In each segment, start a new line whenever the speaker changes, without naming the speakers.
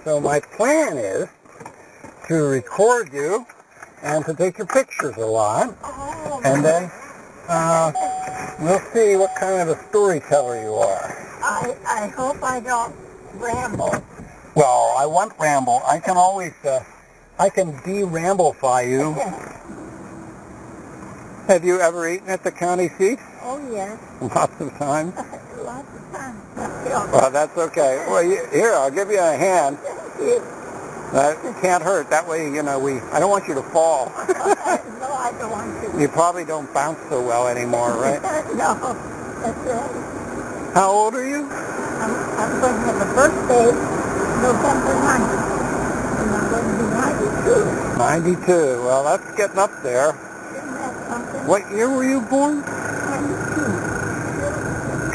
So my plan is to record you and to take your pictures a lot. And then we'll see what kind of a storyteller you are.
I hope I don't ramble.
Well, I won't ramble. I can always, I can de-ramblify you. Have you ever eaten at the county seat?
Oh, yes.
Lots of times?
Lots of times.
Well, that's okay. Well, here, I'll give you a hand. That can't hurt. That way, you know, I don't want you to fall.
No, I don't want to.
You probably don't bounce so well anymore, right?
No, that's right.
How old are you?
I'm going to have a birthday November 9th. And I'm going to be
92. Well, that's getting up there.
Isn't that something?
What year were you born?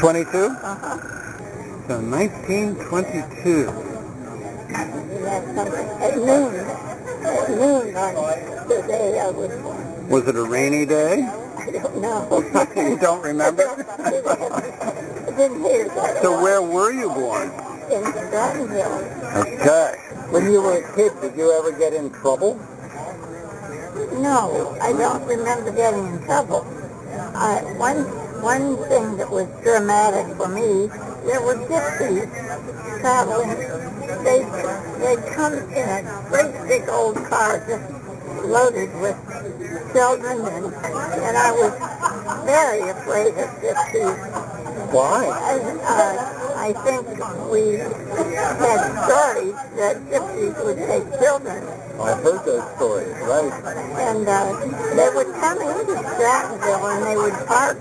22.
22?
Uh-huh.
So 1922.
That's something. At noon on the day I was born.
Was it a rainy day?
I don't know.
You don't remember?
I didn't hear that.
So where were you born?
In Strattanville.
Okay. When you were a kid, did you ever get in trouble?
No, I don't remember getting in trouble. One thing that was dramatic for me, there were gypsies traveling. They'd come in a great big old car just loaded with children, and I was very afraid of gypsies.
Why?
I think we had stories that gypsies would take children.
I've heard those stories, right?
And they would come into Strattanville and they would park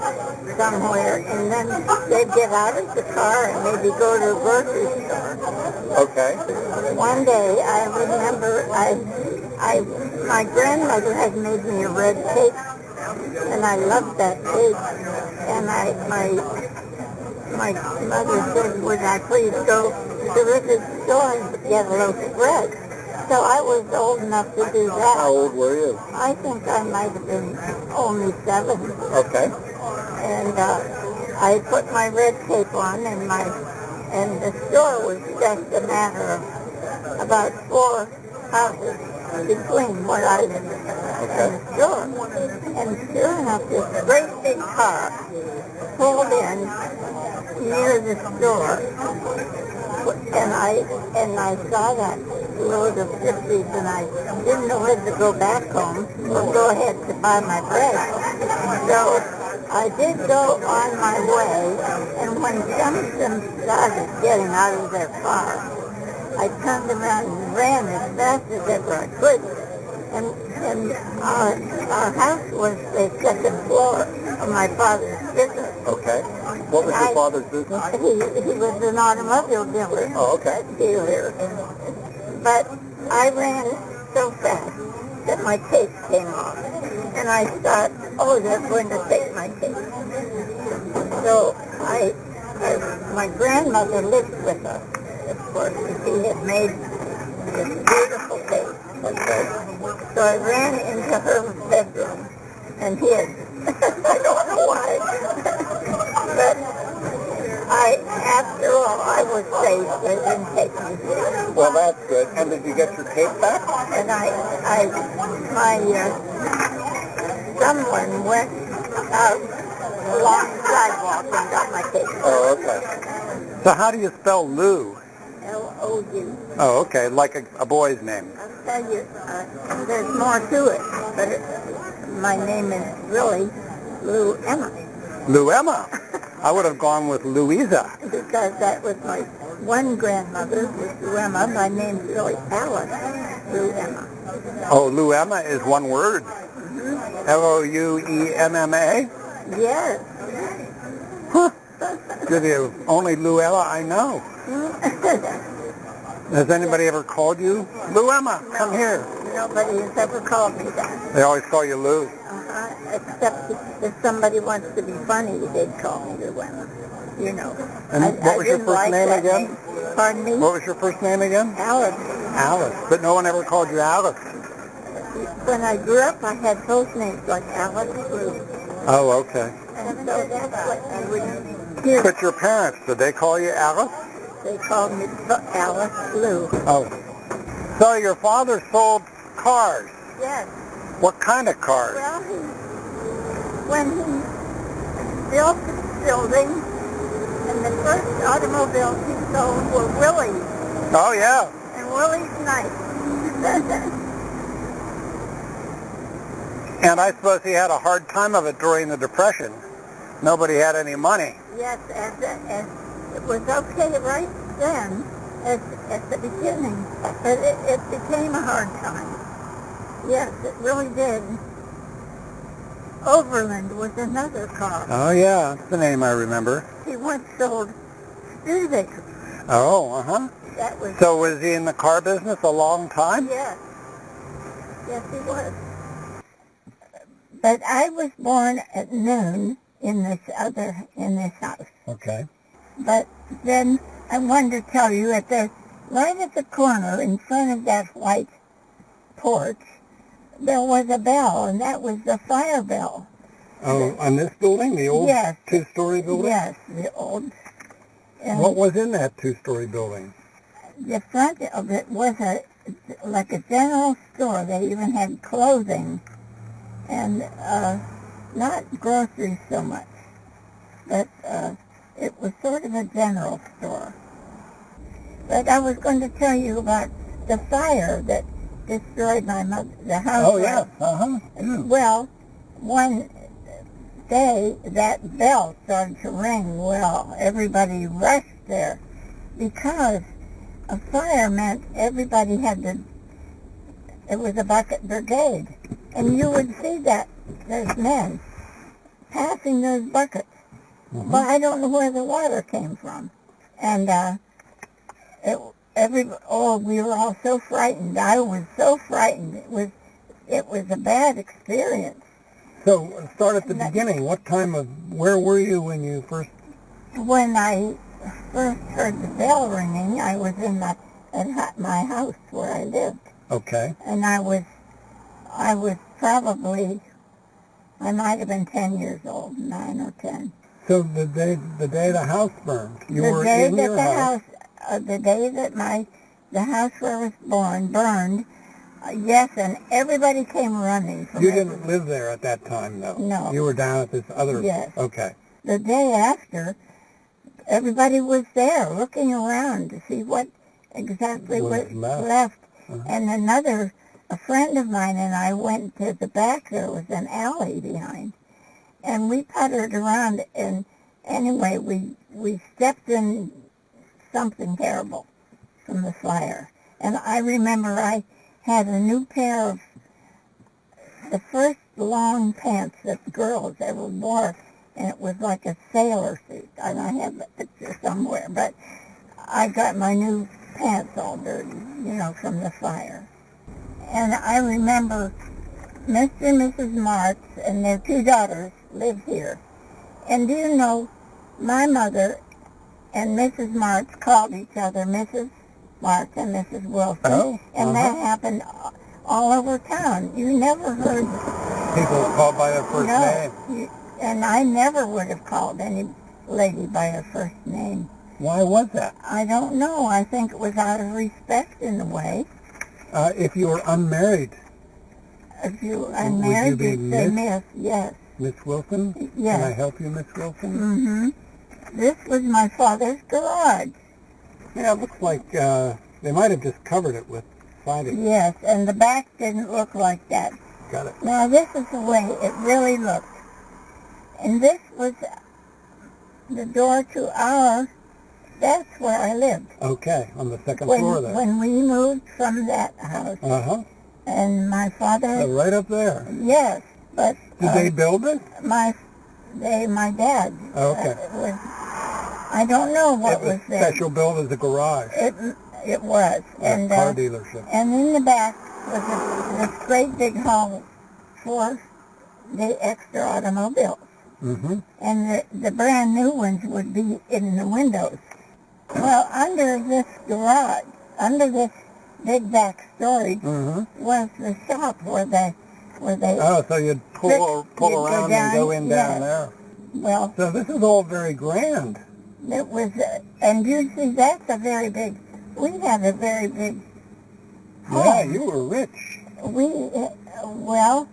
somewhere, and then they'd get out of the car and maybe go to a grocery store.
Okay.
One day, I remember, my grandmother had made me a red cake, and I loved that cake. And my mother said, would I please go to the store and get a loaf of bread? So I was old enough to do that.
How old were you?
I think I might have been only 7.
Okay.
And I put my red cape on, and the store was just a matter of about 4 houses between where I lived and the store. And sure enough, this great big car pulled in near the store, and I saw that load of gypsies, and I didn't know whether to go back home or go ahead to buy my bread. So I did go on my way, and when some of them started getting out of their car, I turned around and ran as fast as ever I could. And our house was the second floor of my father's business.
Okay. What was your father's business?
He was an automobile dealer.
Oh, okay.
But I ran so fast that my tape came off. And I thought, oh, they're going to take my tape. So my grandmother lived with us, of course, and she had made this beautiful tape.
Okay.
So I ran into her bedroom and hid. I don't know why. But after all, I was safe. They didn't take me.
Well, that's good. And did you get your tape back?
And someone went out along the sidewalk and got my tape.
Oh, okay. So how do you spell Lou?
L-O-U.
Oh, okay, like a boy's name.
I'll tell you, there's more to it, but my name is really Lou Emma.
Lou Emma? I would have gone with Louisa.
Because that was my one grandmother, was Lou Emma. My name's really Alice, Lou Emma.
Oh, Lou Emma is one word?
Mm-hmm.
L-O-U-E-M-M-A?
Yes.
Huh. You're the only Lou Emma I know. Has anybody ever called you? Lou Emma, come here.
Nobody has ever called me that.
They always call you Lou.
Except if somebody wants to be funny, they'd call me Lou Emma. You know.
And what was your first name again?
Pardon me?
What was your first name again?
Alice.
Alice. But no one ever called you Alice.
When I grew up, I had both names, like Alice Lou.
Oh, okay.
And so that's what I would hear.
But your parents, did they call you Alice?
They called me Alice Lou.
Oh. So your father sold cars.
Yes.
What kind of cars?
Well, when he built the building, and the first automobiles he sold were Willys.
Oh, yeah.
And Willys nice.
And I suppose he had a hard time of it during the Depression. Nobody had any money.
Yes, as it was okay right then, at the beginning, but it became a hard time. Yes, it really did. Overland was another car.
Oh, yeah, that's the name I remember.
He once sold Studebaker.
Oh, uh-huh.
That was...
So was he in the car business a long time?
Yes. Yes, he was. But I was born at noon in this house.
Okay.
But then I wanted to tell you right at the corner in front of that white porch, there was a bell, and that was the fire bell.
Oh, on this building, the old
yes.
two-story building?
Yes, the old.
What was in that two-story building?
The front of it was like a general store. They even had clothing, and not groceries so much, but it was sort of a general store. But I was going to tell you about the fire that destroyed the house.
Oh, yeah. Uh-huh. Mm.
Well, one day that bell started to ring. Well, everybody rushed there because a fire meant everybody had to, it was a bucket brigade. And you would see those men passing those buckets. Mm-hmm. But I don't know where the water came from. And we were all so frightened. I was so frightened. It was a bad experience.
So start at the beginning. Where were you when you first?
When I first heard the bell ringing, I was at my house where I lived.
Okay.
And I was probably, I might have been 10 years old, 9 or 10.
So the day the house burned, you were in your house.
The day that the house where I was born burned, yes, and everybody came running.
You didn't live there at that time, though?
No.
You were down at this other...
Yes.
Okay.
The day after, everybody was there looking around to see what exactly was left. Uh-huh. And a friend of mine and I went to the back. There was an alley behind. And we puttered around, and anyway, we stepped in something terrible from the fire. And I remember I had a new pair of the first long pants that girls ever wore, and it was like a sailor suit. And I have a picture somewhere, but I got my new pants all dirty, from the fire. And I remember Mr. and Mrs. Marks and their 2 daughters lived here. And do you know, my mother and Mrs. Marks called each other Mrs. Marks and Mrs. Wilson.
Oh,
and that happened all over town. You never heard
people called by their first name.
And I never would have called any lady by her first name.
Why was that?
I don't know. I think it was out of respect in a way.
If you were unmarried.
If you were unmarried, you'd say Miss, yes.
Miss Wilson?
Yes.
Can I help you, Miss Wilson?
Mm-hmm. This was my father's garage.
Yeah, it looks like they might have just covered it with siding.
Yes, and the back didn't look like that.
Got it.
Now, this is the way it really looked. And this was the door to that's where I lived.
Okay, on the second floor there.
When we moved from that house.
Uh-huh.
And my father...
So right up there.
Yes, but...
Did they build it?
My dad.
Okay.
I don't know what was there.
It was special built as a garage.
It was.
And car dealership.
And in the back was this great big hall for the extra automobiles. Mm-hmm. And the brand new ones would be in the windows. Well, under this garage, under this big back storage, was the shop where they...
Oh, so you'd pull around and go in down there.
Well...
So this is all very grand.
It was, and you see, that's a very big, we had a very big home.
Yeah, you were rich.
Well,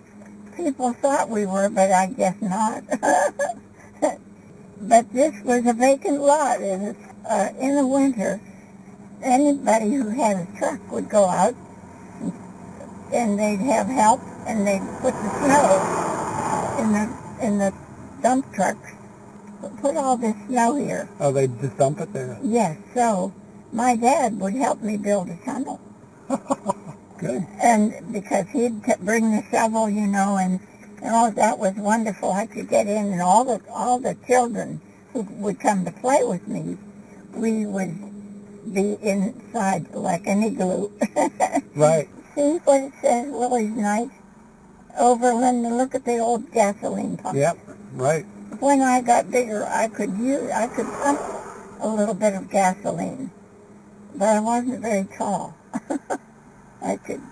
people thought we were, but I guess not. But this was a vacant lot, and in the winter, anybody who had a truck would go out, and they'd have help, and they'd put the snow in the dump trucks. Put all this snow here.
Oh, they'd just dump it there?
Yes, so my dad would help me build a tunnel.
Good.
And because he'd bring the shovel, and oh, that was wonderful. I could get in, and all the children who would come to play with me, we would be inside like an igloo.
Right.
See what it says, Willie's Night? Overland, and look at the old gasoline pump.
Yep, right.
When I got bigger, I could pump a little bit of gasoline, but I wasn't very tall. I could.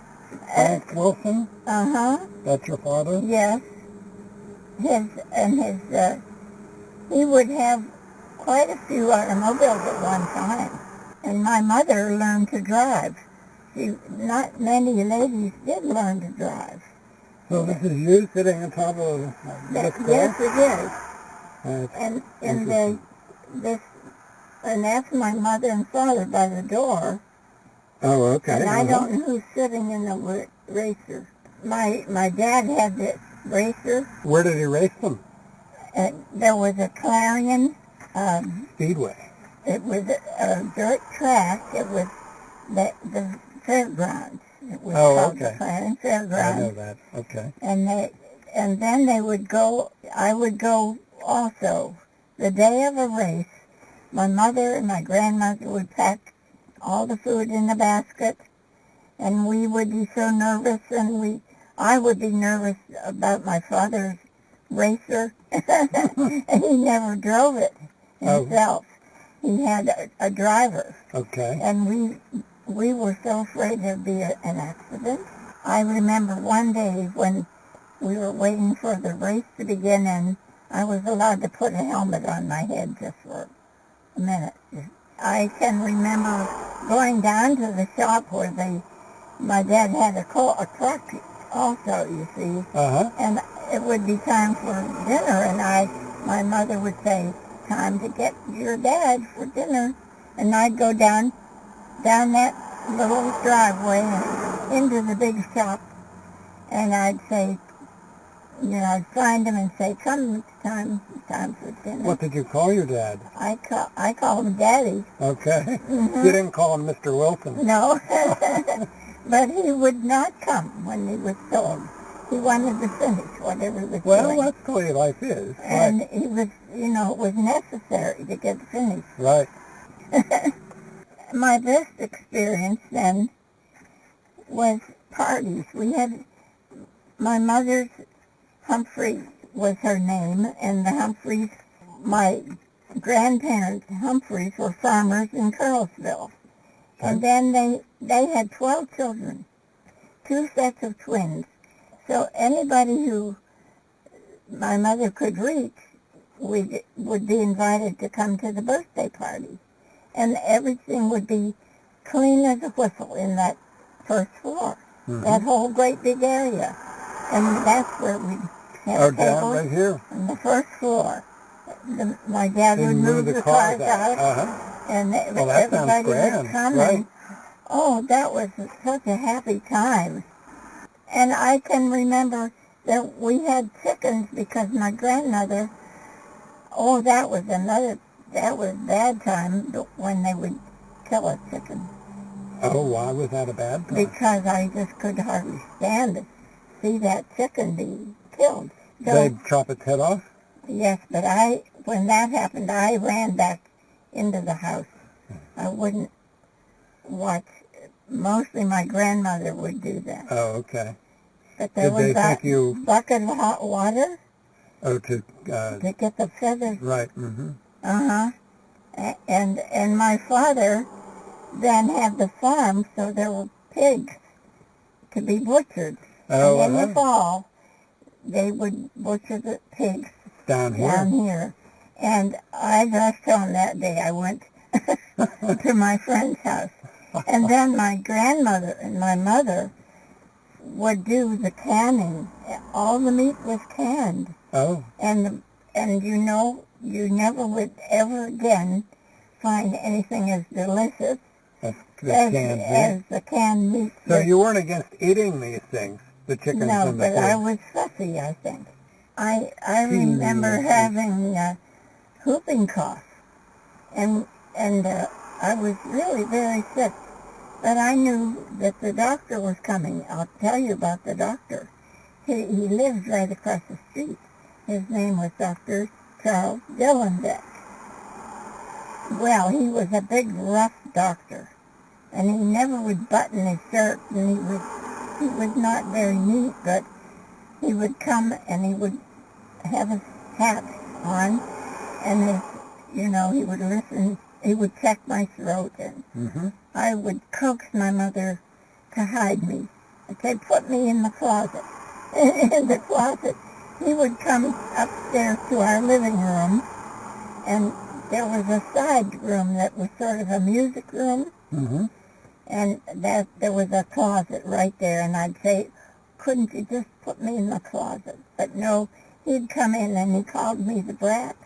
Frank Wilson?
Uh-huh.
That's your father?
Yes. He would have quite a few automobiles at one time. And my mother learned to drive. Not many ladies did learn to drive.
So this is you sitting on top of this car?
Yes, it is.
And
that's my mother and father by the door.
Oh, okay.
And I don't know who's sitting in the racer. My dad had the racer.
Where did he race them?
There was a Clarion.
Speedway.
It was a dirt track. It was the fairgrounds. It was called the Clarion Fairgrounds.
I know that. Okay.
And then they would go. I would go also. The day of a race, my mother and my grandmother would pack all the food in the basket, and we would be so nervous, and I would be nervous about my father's racer. And he never drove it himself. Oh. He had a driver.
Okay.
And we were so afraid there'd be an accident. I remember one day when we were waiting for the race to begin, and I was allowed to put a helmet on my head just for a minute. I can remember going down to the shop where my dad had a truck also, you see.
Uh-huh.
And it would be time for dinner, and my mother would say, "Time to get your dad for dinner." And I'd go down that little driveway and into the big shop, and I'd say, I'd find him and say, "Come, it's time for dinner."
What did you call your dad?
I call him Daddy.
Okay.
Mm-hmm.
You didn't call him Mr. Wilson?
No. But he would not come when he was told. He wanted to finish whatever he was doing.
Well, that's the way life is.
And
right.
he was, it was necessary to get finished.
Right.
My best experience then was parties. We had, my mother's Humphrey was her name, and the Humphreys, my grandparents Humphreys were farmers in Carlsville. Okay. And then they had 12 children, 2 sets of twins. So anybody who my mother could reach would be invited to come to the birthday party. And everything would be clean as a whistle in that first floor, that whole great big area. And that's where we'd have tables
right here
on the first floor. My dad would move the cars out, and everybody would come.
Right.
And, that was such a happy time. And I can remember that we had chickens because my grandmother, that was bad time when they would kill a chicken.
Oh, why was that a bad time?
Because I just could hardly stand to see that chicken be killed. So,
they'd chop its head off?
Yes, but when that happened, I ran back into the house. I wouldn't watch. Mostly my grandmother would do that.
Oh, okay.
But there was a bucket of hot water.
Oh,
to get the feathers.
Right. Mm-hmm.
Uh-huh. And my father then had the farm, so there were pigs to be butchered.
Oh,
and in the fall, they would butcher the pigs
down here.
And I left home that day. I went to my friend's house. And then my grandmother and my mother would do the canning. All the meat was canned.
Oh.
And you know, you never would ever again find anything as delicious as the canned meat.
So you weren't against eating these things, the chickens
no,
and the
but
pigs?
I was fussy, I think. I remember having whooping cough, and I was really very sick. But I knew that the doctor was coming. I'll tell you about the doctor. He lives right across the street. His name was Dr. Charles Dillenbeck. Well, he was a big, rough doctor, and he never would button his shirt, and he was not very neat, but he would come and he would have his hat on, and he would listen. He would check my throat, and I would coax my mother to hide me. I'd say, put me in the closet. In the closet. He would come upstairs to our living room, and there was a side room that was sort of a music room, and there was a closet right there, and I'd say, couldn't you just put me in the closet? But no, he'd come in and he called me the brat.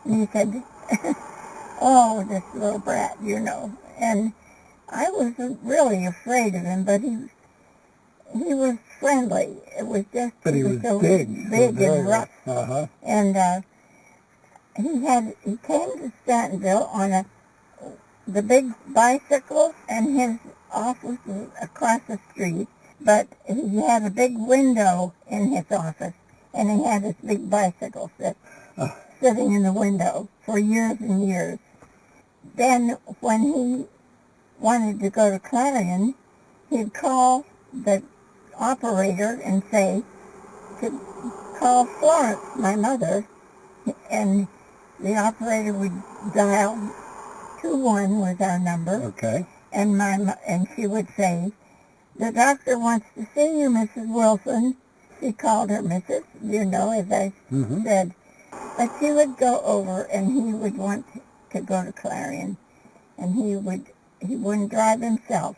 And he said, oh, this little brat, you know. And I was really afraid of him, but he was friendly. It was just
but he was
so
big
and rough. And he came to Strattanville on the big bicycle, and his office was across the street. But he had a big window in his office, and he had his big bicycle sitting in the window for years and years. Then when he wanted to go to Clarion, he'd call the operator and say to call Florence, my mother, and the operator would dial 21 was our number.
Okay.
And she would say, the doctor wants to see you, Mrs. Wilson. She called her Mrs., as I said. But she would go over, and he would want to go to Clarion, and he wouldn't drive himself,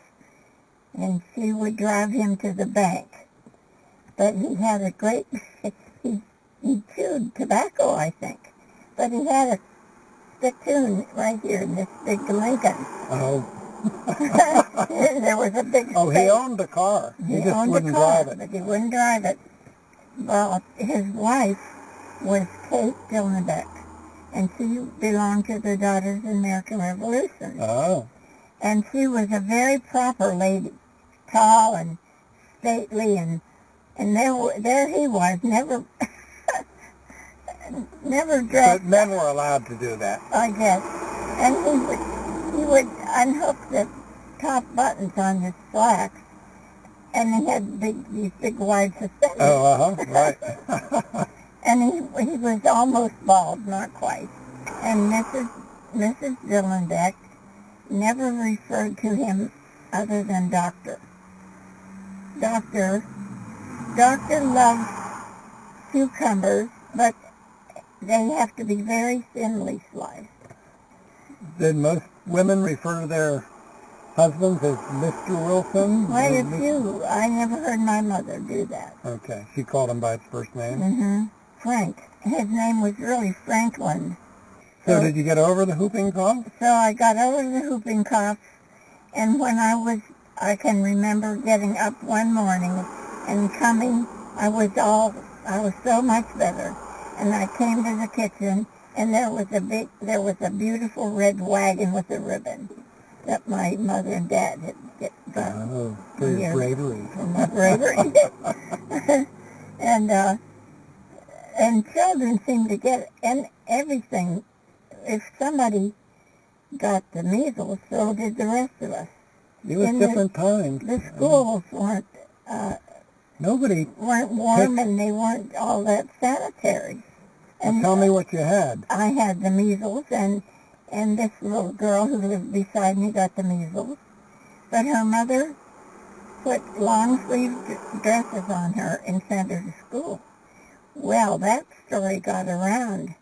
and she would drive him to the bank. But he had a great, he chewed tobacco, I think, but he had a spittoon right here in this big Lincoln.
Oh.
There was a big space.
Oh, he owned the car. He just wouldn't drive it.
But he wouldn't drive it. Well, his wife was Kate Dillenbeck, and she belonged to the Daughters of the American Revolution.
Oh.
And she was a very proper lady, tall and stately, and there he was, never dressed.
But men were allowed to do that.
I guess. And he would unhook the top buttons on his slacks, and he had these big wide suspenders.
Oh, right.
And he was almost bald, not quite. And Mrs. Dillenbeck never referred to him other than doctor. Doctor loves cucumbers, but they have to be very thinly sliced.
Did most women refer to their husbands as Mr. Wilson?
Quite a few. I never heard my mother do that.
Okay. She called him by his first name?
Mm-hmm. Frank. His name was really Franklin.
So did you get over the whooping cough?
So I got over the whooping cough, and when I can remember getting up one morning and coming, I was so much better. And I came to the kitchen, and there was a beautiful red wagon with a ribbon that my mother and dad had gotten.
Oh, for your bravery.
For my bravery. And children seem to get everything. If somebody got the measles, so did the rest of us.
It was different times.
The schools weren't warm, and they weren't all that sanitary. And
tell me what you had.
I had the measles, and this little girl who lived beside me got the measles. But her mother put long-sleeved dresses on her and sent her to school. Well, that story got around,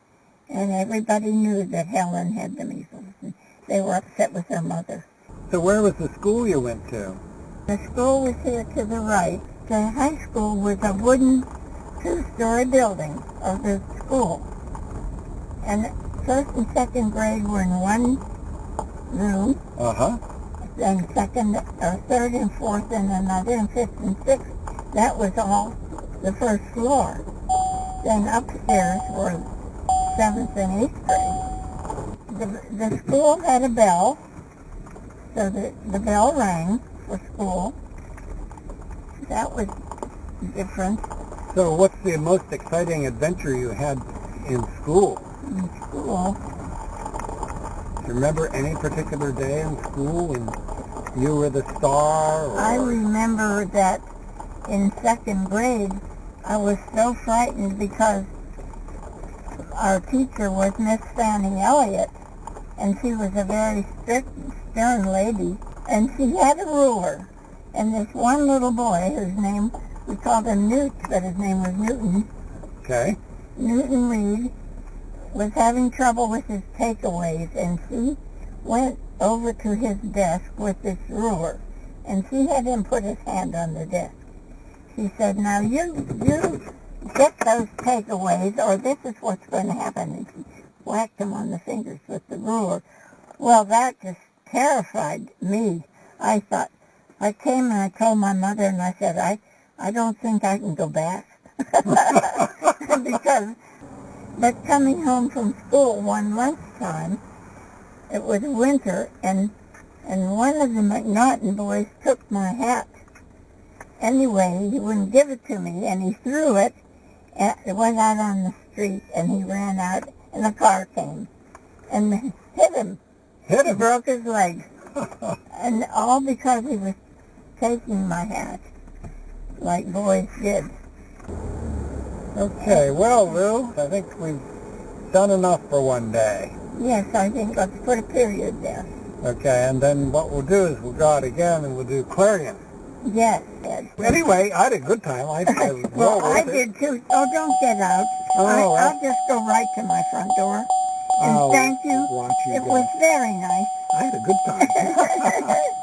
And everybody knew that Helen had the measles. And they were upset with her mother.
So where was the school you went to?
The school was here to the right. The high school was a wooden two-story building of the school. And first and second grade were in one room.
Uh-huh.
Then second, or third and fourth in another, and fifth and sixth. That was all the first floor. Then upstairs were seventh and eighth grade. The school had a bell, so the bell rang for school. That was different.
So what's the most exciting adventure you had in school?
In school,
Do you remember any particular day in school when you were the star? Or...
I remember that in second grade, I was so frightened because our teacher was Miss Fanny Elliott, and she was a very strict, stern lady, and she had a ruler. And this one little boy, whose name, we called him Newt, but his name was Newton.
Okay.
Newton Reed was having trouble with his takeaways, and she went over to his desk with this ruler, and she had him put his hand on the desk. She said, "Now you get those takeaways, or this is what's going to happen." And she whacked him on the fingers with the ruler. Well, that just terrified me. I thought, I came and I told my mother, and I said, I don't think I can go back. But coming home from school one lunchtime, it was winter, and one of the McNaughton boys took my hat. Anyway, he wouldn't give it to me, and he threw it, and it went out on the street, and he ran out, and a car came, and hit him.
Hit him?
Broke his leg. And all because he was taking my hat, like boys did.
Okay, well, Lou, I think we've done enough for one day.
Yes, I think let's put a period there.
Okay, and then what we'll do is we'll go out again and we'll do clarion.
Yes, Ed.
Anyway, I had a good time.
Well, I did too. Oh, don't get out.
Oh,
I'll just go right to my front door. And thank you.
Watch you
It was very nice.
I had a good time.